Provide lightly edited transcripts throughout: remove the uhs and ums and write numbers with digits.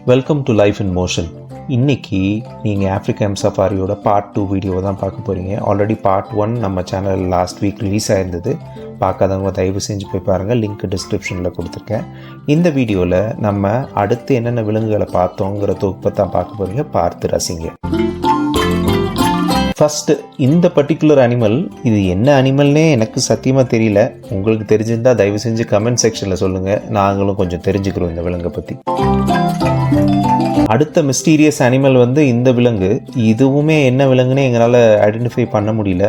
Welcome to life in motion. இன்றைக்கி நீங்கள் African சஃபாரியோட part 2 video தான் பார்க்க போகிறீங்க. ஆல்ரெடி பார்ட் 1 நம்ம சேனல் லாஸ்ட் வீக் ரிலீஸ் ஆகிருந்தது. பார்க்காதவங்க தயவு செஞ்சு போய் பாருங்கள், லிங்க் டிஸ்கிரிப்ஷனில் கொடுத்துருக்கேன். இந்த வீடியோவில் நம்ம அடுத்து என்னென்ன விலங்குகளை பார்த்தோங்கிற தொகுப்பை தான் பார்க்க போகிறீங்க. பார்த்து ரசிங்க. ஃபஸ்ட்டு இந்த பர்டிகுலர் அனிமல், இது என்ன அனிமல்னே எனக்கு சத்தியமாக தெரியல. உங்களுக்கு தெரிஞ்சிருந்தால் தயவு செஞ்சு கமெண்ட் செக்ஷனில் சொல்லுங்கள், நாங்களும் கொஞ்சம் தெரிஞ்சுக்கிறோம் இந்த விலங்கை பற்றி. அடுத்த மிஸ்டீரியஸ் அனிமல் இந்த விலங்கு. இதுவுமே என்ன விலங்குன்னு எங்களால் ஐடென்டிஃபை பண்ண முடியல.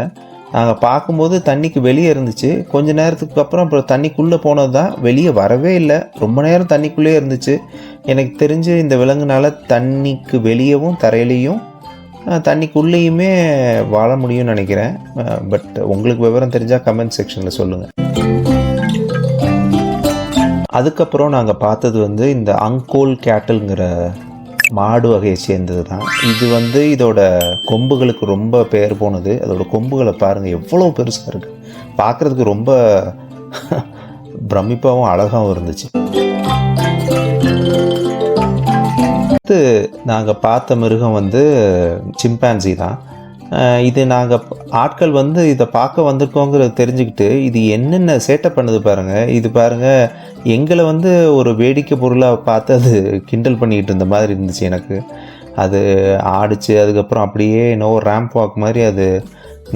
நாங்கள் பார்க்கும்போது தண்ணிக்கு வெளியே இருந்துச்சு. கொஞ்ச நேரத்துக்கு அப்புறம் தண்ணிக்குள்ளே போனது தான், வெளியே வரவே இல்லை. ரொம்ப நேரம் தண்ணிக்குள்ளேயே இருந்துச்சு. எனக்கு தெரிஞ்சு இந்த விலங்குனால தண்ணிக்கு வெளியவும் தரையிலையும் தண்ணிக்குள்ளேயுமே வாழ முடியும்னு நினைக்கிறேன். பட் உங்களுக்கு விவரம் தெரிஞ்சால் கமெண்ட் செக்ஷனில் சொல்லுங்கள். அதுக்கப்புறம் நாங்கள் பார்த்தது இந்த அங்கோல் கேட்டல்ங்கிற மாடு வகையை சேர்ந்தது தான். இது இதோட கொம்புகளுக்கு ரொம்ப பெயர் போனது. அதோட கொம்புகளை பாருங்கள், எவ்வளோ பெருசாக இருக்குது. பார்க்குறதுக்கு ரொம்ப பிரமிப்பாகவும் அழகாகவும் இருந்துச்சு. நாங்கள் பார்த்த மிருகம் சிம்பான்சி தான். இது நாங்கள் ஆட்கள் இதை பார்க்க வந்திருக்கோங்கிறத தெரிஞ்சுக்கிட்டு இது என்னென்ன சேட்டை பண்ணுது பாருங்கள். இது பாருங்கள், எங்களை ஒரு வேடிக்கை பொருளாக பார்த்து அது கிண்டல் பண்ணிக்கிட்டு இருந்த மாதிரி இருந்துச்சு எனக்கு. அது ஆடிச்சு. அதுக்கப்புறம் அப்படியே இன்னும் ரேம்ப் வாக் மாதிரி அது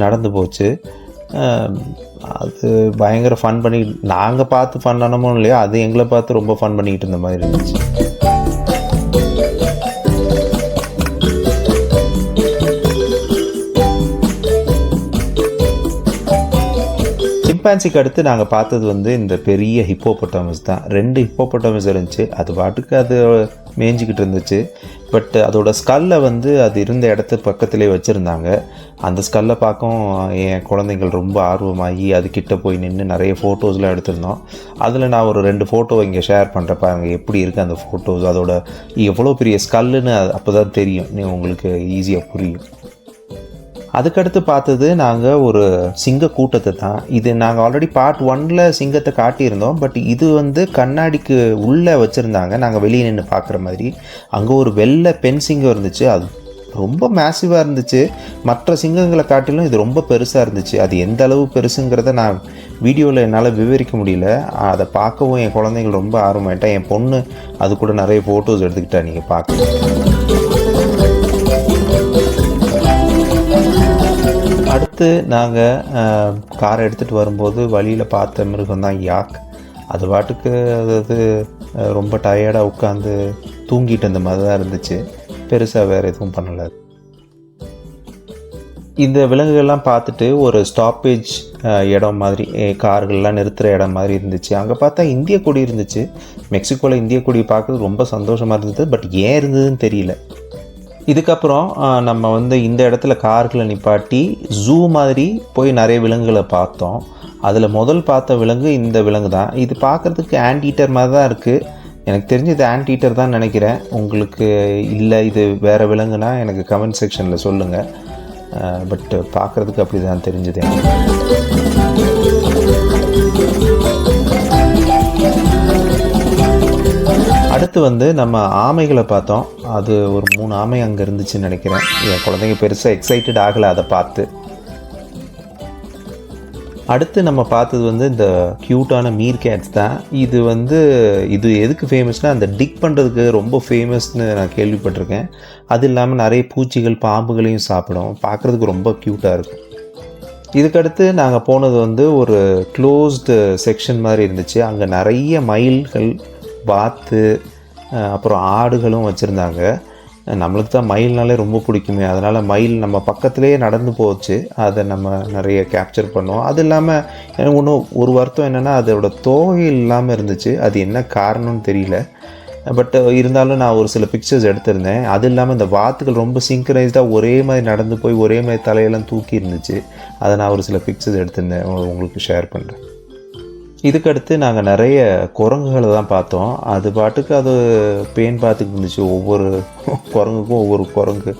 நடந்து போச்சு. அது பயங்கர ஃபன் பண்ணி, நாங்கள் பார்த்து ஃபன் பண்ணமோ இல்லையா, அது எங்களை பார்த்து ரொம்ப ஃபன் பண்ணிக்கிட்டு இருந்த மாதிரி இருந்துச்சு. சிம்பான்சிக்கு அடுத்து நாங்கள் பார்த்தது இந்த பெரிய ஹிப்போபொட்டாமஸ் தான். 2 ஹிப்போபொட்டாமஸ் இருந்துச்சு. அது பாட்டுக்கு அது மேய்ஞ்சிக்கிட்டு இருந்துச்சு. பட் அதோட ஸ்கல்லை அது இருந்த இடத்து பக்கத்துலேயே வச்சுருந்தாங்க. அந்த ஸ்கல்லை பார்க்கவும் என் குழந்தைங்கள் ரொம்ப ஆர்வமாகி அதுக்கிட்ட போய் நின்று நிறைய ஃபோட்டோஸ்லாம் எடுத்திருந்தோம். அதில் நான் ஒரு 2 ஃபோட்டோ இங்கே ஷேர் பண்ணுறேன். பாருங்கள் எப்படி இருக்குது அந்த ஃபோட்டோஸ். அதோட எவ்வளோ பெரிய ஸ்கல்லுன்னு அப்போ தான் தெரியும், உங்களுக்கு ஈஸியாக புரியும். அதுக்கடுத்து பார்த்தது நாங்கள் ஒரு சிங்க கூட்டத்தை தான். இது நாங்கள் ஆல்ரெடி பார்ட் 1ல் சிங்கத்தை காட்டியிருந்தோம். பட் இது கண்ணாடிக்கு உள்ளே வச்சுருந்தாங்க, நாங்கள் வெளியே நின்று பார்க்குற மாதிரி. அங்கே ஒரு வெள்ளை பெண் சிங்கம் இருந்துச்சு. அது ரொம்ப மேசிவாக இருந்துச்சு. மற்ற சிங்கங்களை காட்டிலும் இது ரொம்ப பெருசாக இருந்துச்சு. அது எந்த அளவு பெருசுங்கிறத நான் வீடியோவில் என்னால் விவரிக்க முடியல. அதை பார்க்கவும் என் குழந்தைகள் ரொம்ப ஆர்வமாயிட்டேன். என் பொண்ணு அது கூட நிறைய ஃபோட்டோஸ் எடுத்துக்கிட்டா, நீங்கள் பார்க்க. அடுத்து நாங்கள் காரை எடுத்துகிட்டு வரும்போது வழியில் பார்த்த மிருகம் தான் யாக். அது பாட்டுக்கு அதாவது ரொம்ப டயர்டாக உட்காந்து தூங்கிட்டு இருந்த மாதிரி தான் இருந்துச்சு. பெருசாக வேறு எதுவும் பண்ணலை. இந்த விலங்குகள்லாம் பார்த்துட்டு ஒரு ஸ்டாப்பேஜ் இடம் மாதிரி, கார்கள்லாம் நிறுத்துகிற இடம் மாதிரி இருந்துச்சு. அங்கே பார்த்தா இந்திய கொடி இருந்துச்சு. மெக்சிகோவில் இந்திய கொடி பார்க்குறது ரொம்ப சந்தோஷமாக இருந்தது. பட் ஏன் இருந்ததுன்னு தெரியல. இதுக்கப்புறம் நம்ம இந்த இடத்துல கார்களை நிப்பாட்டி ஜூ மாதிரி போய் நிறைய விலங்குகளை பார்த்தோம். அதில் முதல் பார்த்த விலங்கு இந்த விலங்கு தான். இது பார்க்குறதுக்கு ஆண்ட் ஈட்டர் மாதிரி தான் இருக்குது. எனக்கு தெரிஞ்சு இது ஆண்ட் ஈட்டர் தான் நினைக்கிறேன். உங்களுக்கு இல்லை இது வேறு விலங்குனா எனக்கு கமெண்ட் செக்ஷனில் சொல்லுங்கள். பட் பார்க்குறதுக்கு அப்படி தான் தெரிஞ்சுது. அடுத்து நம்ம ஆமைகளை பார்த்தோம். அது ஒரு 3 ஆமை அங்கே இருந்துச்சுன்னு நினைக்கிறேன். என் குழந்தைங்க பெருசாக எக்ஸைட்டட் ஆகலை அதை பார்த்து. அடுத்து நம்ம பார்த்தது இந்த க்யூட்டான மீர் கேட்ஸ் தான். இது எதுக்கு ஃபேமஸ்னால் அந்த டிக் பண்ணுறதுக்கு ரொம்ப ஃபேமஸ்னு நான் கேள்விப்பட்டிருக்கேன். அது இல்லாமல் நிறைய பூச்சிகள் பாம்புகளையும் சாப்பிடும். பார்க்குறதுக்கு ரொம்ப க்யூட்டாக இருக்கும். இதுக்கடுத்து நாங்கள் போனது ஒரு க்ளோஸ்டு செக்ஷன் மாதிரி இருந்துச்சு. அங்கே நிறைய மயில்கள், வாத்து, அப்புறம் ஆடுகளும் வச்சுருந்தாங்க. நம்மளுக்கு தான் மயில்னாலே ரொம்ப பிடிக்குமே, அதனால் மயில் நம்ம பக்கத்துலேயே நடந்து போச்சு. அதை நம்ம நிறைய கேப்சர் பண்ணோம். அது இல்லாமல் எனக்கு ஒரு வருத்தம் என்னென்னா அதோட தோகை இல்லாமல் இருந்துச்சு. அது என்ன காரணம்னு தெரியல. பட் இருந்தாலும் நான் ஒரு சில பிக்சர்ஸ் எடுத்திருந்தேன். அது இல்லாமல் இந்த வாத்துகள் ரொம்ப சிங்க்ரைஸ்டாக ஒரே மாதிரி நடந்து போய் ஒரே மாதிரி தலையெல்லாம் தூக்கி இருந்துச்சு. அதை நான் ஒரு சில பிக்சர்ஸ் எடுத்திருந்தேன், உங்களுக்கு ஷேர் பண்ணுறேன். இதுக்கடுத்து நாங்கள் நிறைய குரங்குகளை தான் பார்த்தோம். அது பாட்டுக்கு அது பேன் பார்த்துட்டு இருந்துச்சு. ஒவ்வொரு குரங்குக்கும் ஒவ்வொரு குரங்கு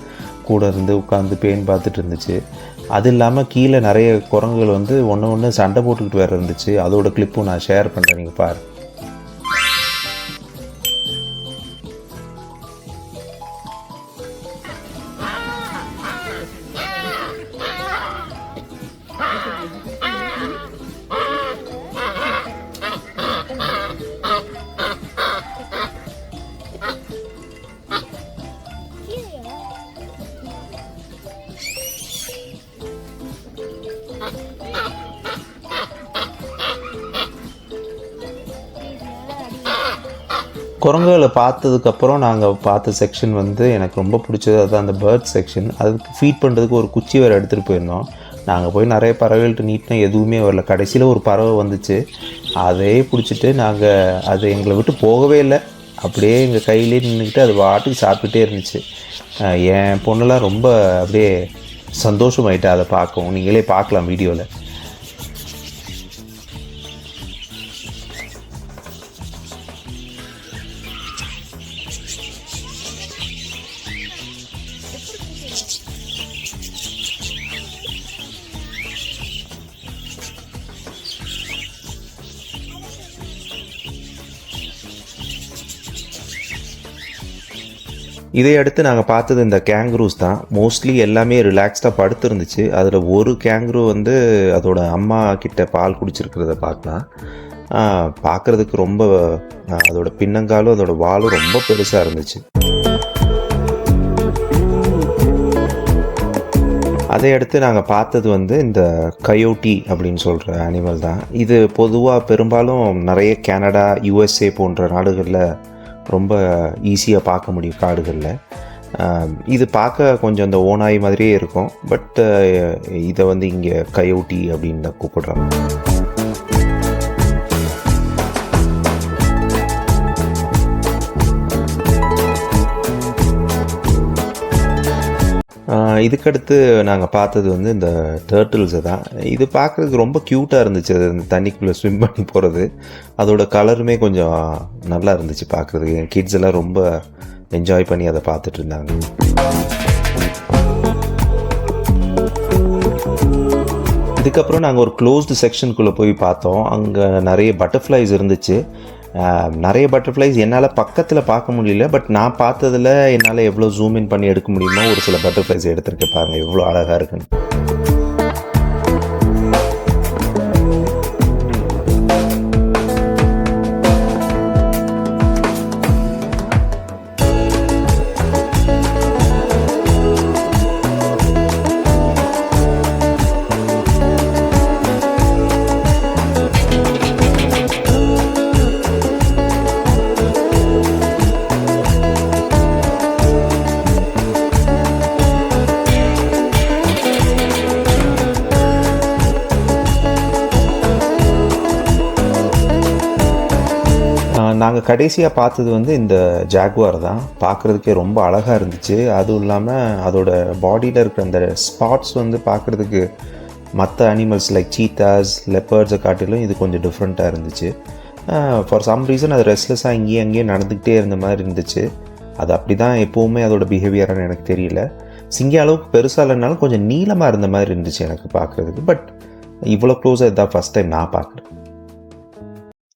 கூட இருந்து உட்காந்து பேன் பார்த்துட்டு இருந்துச்சு. அது இல்லாமல் கீழே நிறைய குரங்குகள் ஒன்று சண்டை போட்டுக்கிட்டு வேறு இருந்துச்சு. அதோட கிளிப்பும் நான் ஷேர் பண்ணுறேன், நீங்கள் பாரு. குரங்குகளை பார்த்ததுக்கப்புறம் நாங்கள் பார்த்த செக்ஷன் வந்து எனக்கு ரொம்ப பிடிச்சது அதுதான் அந்த பேர்ட் செக்ஷன். அதுக்கு ஃபீட் பண்ணுறதுக்கு ஒரு குச்சி வேறு எடுத்துகிட்டு போயிருந்தோம். நாங்கள் போய் நிறைய பறவைகள்கிட்ட நீட்டினா எதுவுமே வரல. கடைசியில் ஒரு பறவை வந்துச்சு. அதே பிடிச்சிட்டு அது எங்களை விட்டு போகவே இல்லை. அப்படியே எங்கள் கையிலே நின்றுக்கிட்டு அது பாட்டுக்கு சாப்பிட்டுட்டே இருந்துச்சு. என் பொண்ணெல்லாம் ரொம்ப அப்படியே சந்தோஷமாயிட்டா அதை பார்க்கவும். நீங்களே பார்க்கலாம் வீடியோவில். இதை அடுத்து நாங்கள் பார்த்தது இந்த கேங்க்ரூஸ் தான். மோஸ்ட்லி எல்லாமே ரிலாக்ஸ்டாக படுத்துருந்துச்சு. அதில் ஒரு கேங்க்ரூ வந்து அதோட அம்மா கிட்ட பால் குடிச்சிருக்கிறத பார்க்கலாம். பார்க்குறதுக்கு ரொம்ப அதோட பின்னங்காலும் அதோட வாலும் ரொம்ப பெருசாக இருந்துச்சு. அதை அடுத்து நாங்கள் பார்த்தது வந்து இந்த கயோட்டி அப்படின்னு சொல்கிற அனிமல் தான். இது பொதுவாக பெரும்பாலும் நிறைய கனடா, USA போன்ற நாடுகளில் ரொம்ப ஈஸியாக பார்க்க முடியும் காடுகளில். இது பார்க்க கொஞ்சம் இந்த ஓநாய் மாதிரியே இருக்கும். பட் இதை வந்து இங்கே கயோட்டி அப்படின்னு தான் கூப்பிடுறாங்க. இதுக்கடுத்து நாங்கள் பார்த்தது வந்து இந்த டர்ட்டில்ஸை தான். இது பார்க்குறதுக்கு ரொம்ப க்யூட்டாக இருந்துச்சு. அது அந்த தண்ணிக்குள்ளே ஸ்விம் பண்ணி போகிறது. அதோட கலருமே கொஞ்சம் நல்லா இருந்துச்சு பார்க்குறதுக்கு. என் கிட்ஸ் எல்லாம் ரொம்ப என்ஜாய் பண்ணி அதை பார்த்துட்டு இருந்தாங்க. இதுக்கப்புறம் நாங்கள் ஒரு க்ளோஸ்டு செக்ஷனுக்குள்ளே போய் பார்த்தோம். அங்கே நிறைய பட்டர்ஃப்ளைஸ் இருந்துச்சு. நிறைய பட்டர்ஃப்ளைஸ் என்னால் பக்கத்தில் பார்க்க முடியல. பட் நான் பார்த்ததில் என்னால் எவ்வளோ ஜூம் இன் பண்ணி எடுக்க முடியுமோ ஒரு சில பட்டர்ஃப்ளைஸ் எடுத்துருக்கேன். பாருங்கள் எவ்வளோ அழகாக இருக்குன்னு. நாங்கள் கடைசியாக பார்த்தது வந்து இந்த ஜாகுவார் தான். பார்க்குறதுக்கே ரொம்ப அழகாக இருந்துச்சு. அதுவும் இல்லாமல் அதோட பாடியில் இருக்கிற அந்த ஸ்பாட்ஸ் வந்து பார்க்குறதுக்கு மற்ற அனிமல்ஸ் லைக் சீத்தாஸ், லெப்பர்ட்ஸை காட்டிலும் இது கொஞ்சம் டிஃப்ரெண்ட்டாக இருந்துச்சு. ஃபார் சம் ரீசன் அது ரெஸ்ட்லெஸ்ஸாக இங்கேயும் அங்கேயும் நடந்துக்கிட்டே இருந்த மாதிரி இருந்துச்சு. அது அப்படி தான் எப்போவுமே அதோட பிஹேவியரானு எனக்கு தெரியல. சிங்க அளவுக்கு பெருசாக இல்லைனாலும் கொஞ்சம் நீளமாக இருந்த மாதிரி இருந்துச்சு எனக்கு பார்க்குறதுக்கு. பட் இவ்வளோ க்ளோஸாக இதான் ஃபஸ்ட் டைம் நான் பார்க்குறேன்.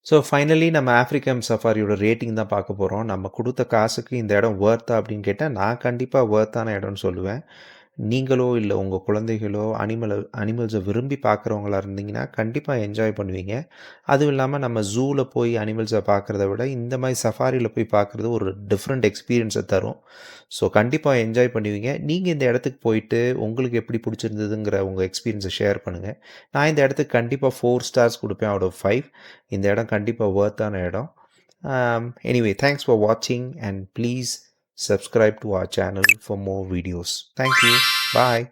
ஸோ ஃபைனலி நம்ம ஆஃப்ரிக்கன் சஃபாரியோட ரேட்டிங் தான் பார்க்க போகிறோம். நம்ம கொடுத்த காசுக்கு இந்த இடம் வொர்த்தா அப்படின்னு கேட்டால் நான் கண்டிப்பாக வொர்த்தான இடம்னு சொல்லுவேன். நீங்களோ இல்லை உங்கள் குழந்தைகளோ அனிமல்ஸை விரும்பி பார்க்குறவங்களா இருந்தீங்கன்னா கண்டிப்பாக என்ஜாய் பண்ணுவீங்க. அதுவும் இல்லாமல் நம்ம ஜூவில் போய் அனிமல்ஸை பார்க்குறத விட இந்த மாதிரி சஃபாரியில் போய் பார்க்குறது ஒரு டிஃப்ரெண்ட் எக்ஸ்பீரியன்ஸை தரும். ஸோ கண்டிப்பாக என்ஜாய் பண்ணுவீங்க. நீங்கள் இந்த இடத்துக்கு போயிட்டு உங்களுக்கு எப்படி பிடிச்சிருந்ததுங்கிற உங்கள் எக்ஸ்பீரியன்ஸை ஷேர் பண்ணுங்கள். நான் இந்த இடத்துக்கு கண்டிப்பாக 4 ஸ்டார்ஸ் கொடுப்பேன் அவுட் ஆஃப் 5. இந்த இடம் கண்டிப்பாக வொர்த்தான இடம். Anyway, thanks for watching and please subscribe to our channel for more videos. Thank you. Bye.